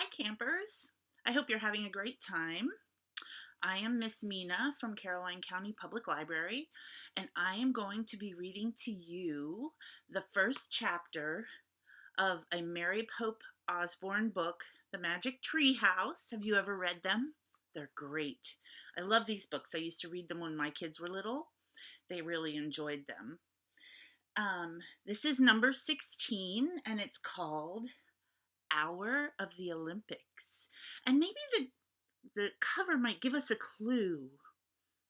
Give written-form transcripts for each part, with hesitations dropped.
Hi, campers. I hope you're having a great time. I am Miss Mina from Caroline County Public Library, and I am going to be reading to you the first chapter of a Mary Pope Osborne book, The Magic Tree House. Have you ever read them? They're great. I love these books. I used to read them when my kids were little. They really enjoyed them. This is number 16, and it's called Hour of the Olympics. And maybe the cover might give us a clue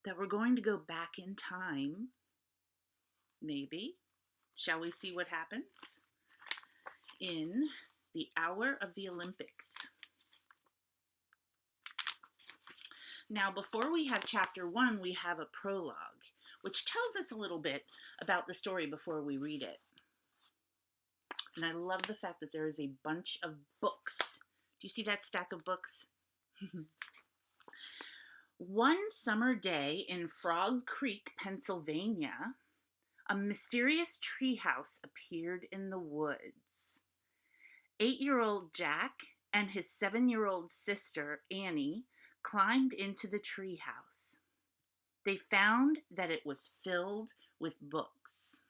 that we're going to go back in time. Maybe. Shall we see what happens in the Hour of the Olympics? Now, before we have chapter 1, we have a prologue, which tells us a little bit about the story before we read it. And I love the fact that there is a bunch of books. Do you see that stack of books? One summer day in Frog Creek, Pennsylvania, a mysterious treehouse appeared in the woods. 8-year-old Jack and his 7-year-old sister, Annie, climbed into the treehouse. They found that it was filled with books.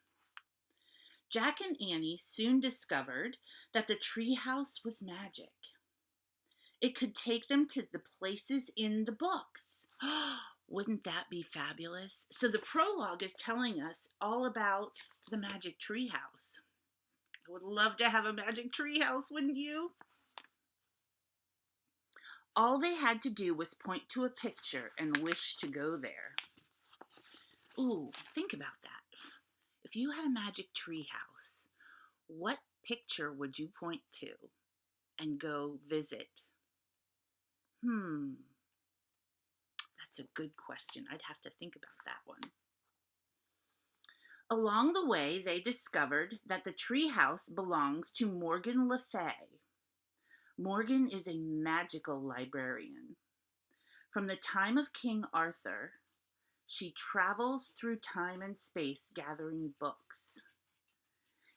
Jack and Annie soon discovered that the treehouse was magic. It could take them to the places in the books. Wouldn't that be fabulous? So the prologue is telling us all about the magic treehouse. I would love to have a magic treehouse, wouldn't you? All they had to do was point to a picture and wish to go there. Ooh, think about that. If you had a magic treehouse, what picture would you point to and go visit? That's a good question. I'd have to think about that one. Along the way, they discovered that the treehouse belongs to Morgan Le Fay. Morgan is a magical librarian. From the time of King Arthur, she travels through time and space gathering books.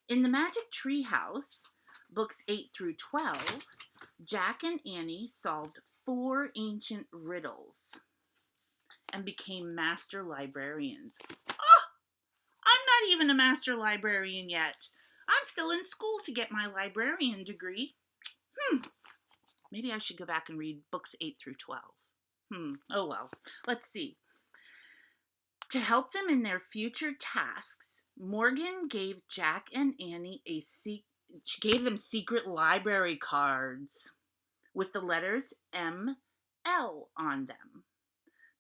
In the Magic Treehouse, books 8 through 12, Jack and Annie solved 4 ancient riddles and became master librarians. Oh, I'm not even a master librarian yet. I'm still in school to get my librarian degree. Maybe I should go back and read books 8 through 12. Oh well. Let's see. To help them in their future tasks, Morgan gave Jack and Annie she gave them secret library cards with the letters M.L. on them.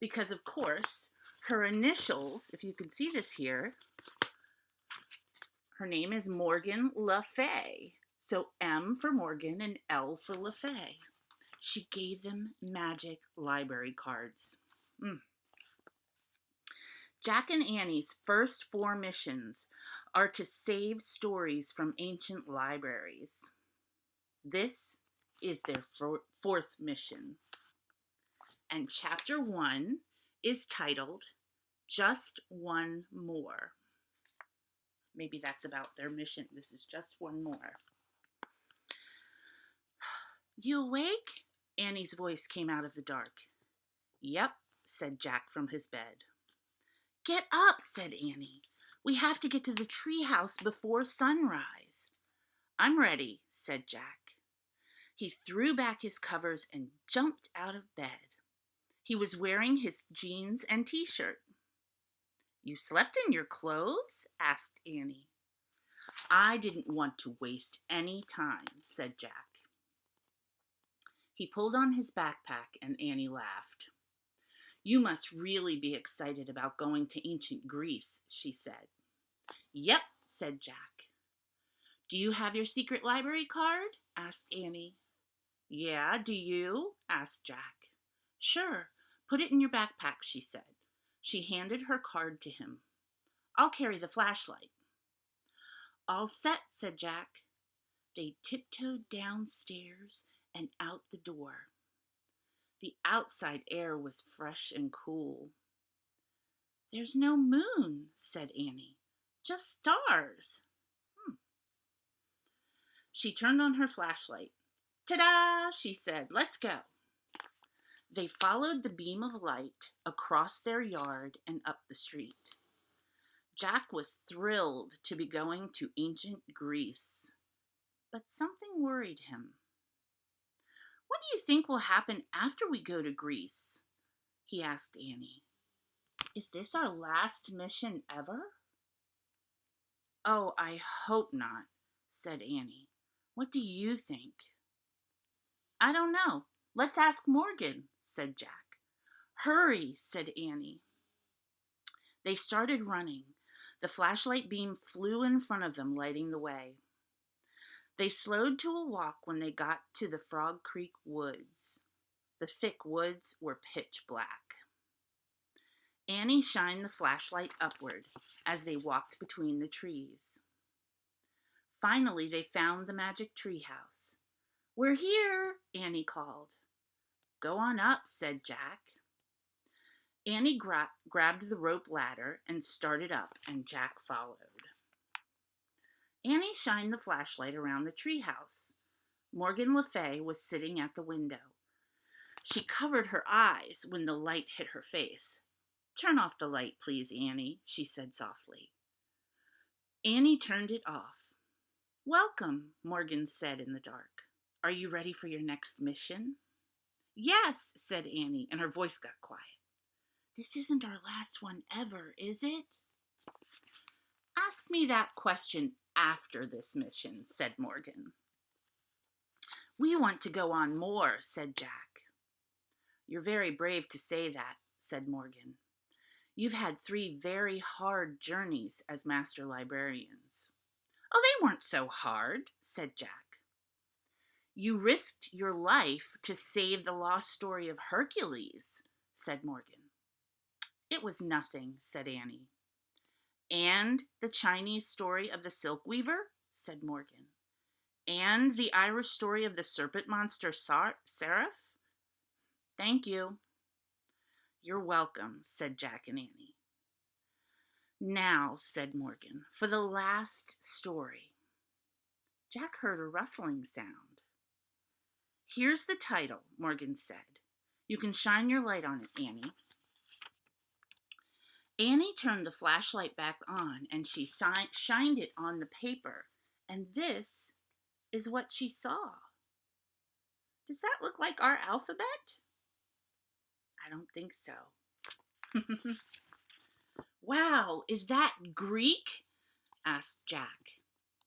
Because, of course, her initials, if you can see this here, her name is Morgan Le Fay. So M for Morgan and L for Le Fay. She gave them magic library cards. Jack and Annie's first 4 missions are to save stories from ancient libraries. This is their 4th mission. And chapter 1 is titled Just One More. Maybe that's about their mission. This is just one more. You awake? Annie's voice came out of the dark. Yep, said Jack from his bed. Get up, said Annie. We have to get to the treehouse before sunrise. I'm ready, said Jack. He threw back his covers and jumped out of bed. He was wearing his jeans and t-shirt. You slept in your clothes? Asked Annie. I didn't want to waste any time, said Jack. He pulled on his backpack and Annie laughed. You must really be excited about going to ancient Greece, she said. Yep, said Jack. Do you have your secret library card? Asked Annie. Yeah, do you? Asked Jack. Sure, put it in your backpack, she said. She handed her card to him. I'll carry the flashlight. All set, said Jack. They tiptoed downstairs and out the door. The outside air was fresh and cool. There's no moon, said Annie. Just stars. She turned on her flashlight. Ta-da, she said. Let's go. They followed the beam of light across their yard and up the street. Jack was thrilled to be going to ancient Greece, but something worried him. What do you think will happen after we go to Greece? He asked Annie. Is this our last mission ever? Oh, I hope not, said Annie. What do you think? I don't know. Let's ask Morgan, said Jack. Hurry, said Annie. They started running. The flashlight beam flew in front of them, lighting the way. They slowed to a walk when they got to the Frog Creek woods. The thick woods were pitch black. Annie shined the flashlight upward as they walked between the trees. Finally, they found the magic treehouse. We're here, Annie called. Go on up, said Jack. Annie grabbed the rope ladder and started up, and Jack followed. Annie shined the flashlight around the treehouse. Morgan Le Fay was sitting at the window. She covered her eyes when the light hit her face. Turn off the light, please, Annie, she said softly. Annie turned it off. Welcome, Morgan said in the dark. Are you ready for your next mission? Yes, said Annie, and her voice got quiet. This isn't our last one ever, is it? Ask me that question after this mission, said Morgan. We want to go on more, said Jack. You're very brave to say that, said Morgan. You've had 3 very hard journeys as master librarians. Oh, they weren't so hard, said Jack. You risked your life to save the lost story of Hercules, said Morgan. It was nothing, said Annie. And the Chinese story of the silk weaver, said Morgan. And the Irish story of the serpent monster Seraph? Thank you. You're welcome, said Jack and Annie. Now, said Morgan, for the last story. Jack heard a rustling sound. Here's the title, Morgan said. You can shine your light on it, Annie. Annie turned the flashlight back on and she shined it on the paper, and this is what she saw. Does that look like our alphabet? I don't think so. Wow, is that Greek? Asked Jack.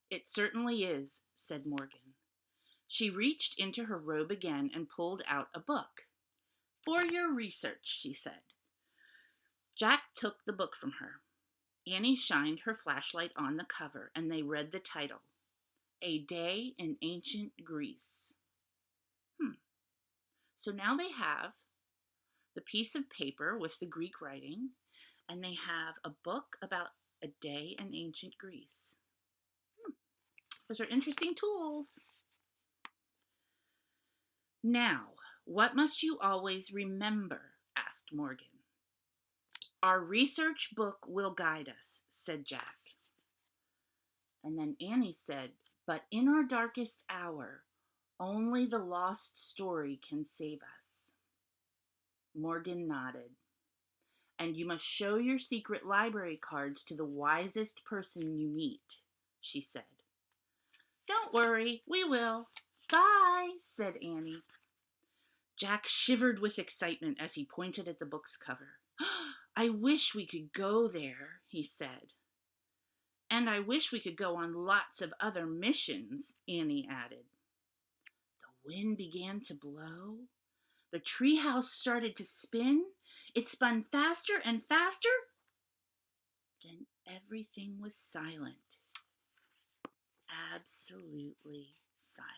It certainly is, said Morgan. She reached into her robe again and pulled out a book. For your research, she said. Jack took the book from her. Annie shined her flashlight on the cover, and they read the title, A Day in Ancient Greece. So now they have the piece of paper with the Greek writing, and they have a book about a day in ancient Greece. Those are interesting tools. Now, what must you always remember? Asked Morgan. Our research book will guide us, said Jack. And then Annie said, but in our darkest hour, only the lost story can save us. Morgan nodded. And you must show your secret library cards to the wisest person you meet, she said. Don't worry, we will. Bye, said Annie. Jack shivered with excitement as he pointed at the book's cover. I wish we could go there, he said. And I wish we could go on lots of other missions, Annie added. The wind began to blow. The treehouse started to spin. It spun faster and faster. Then everything was silent. Absolutely silent.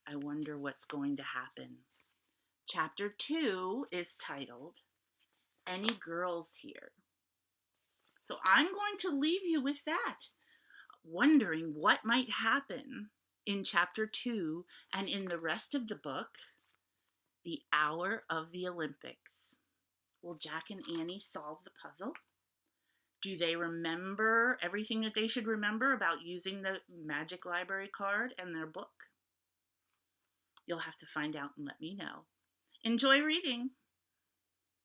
I wonder what's going to happen. Chapter 2 is titled, Any Girls Here? So I'm going to leave you with that, wondering what might happen in Chapter 2 and in the rest of the book, The Hour of the Olympics. Will Jack and Annie solve the puzzle? Do they remember everything that they should remember about using the magic library card and their book? You'll have to find out and let me know. Enjoy reading.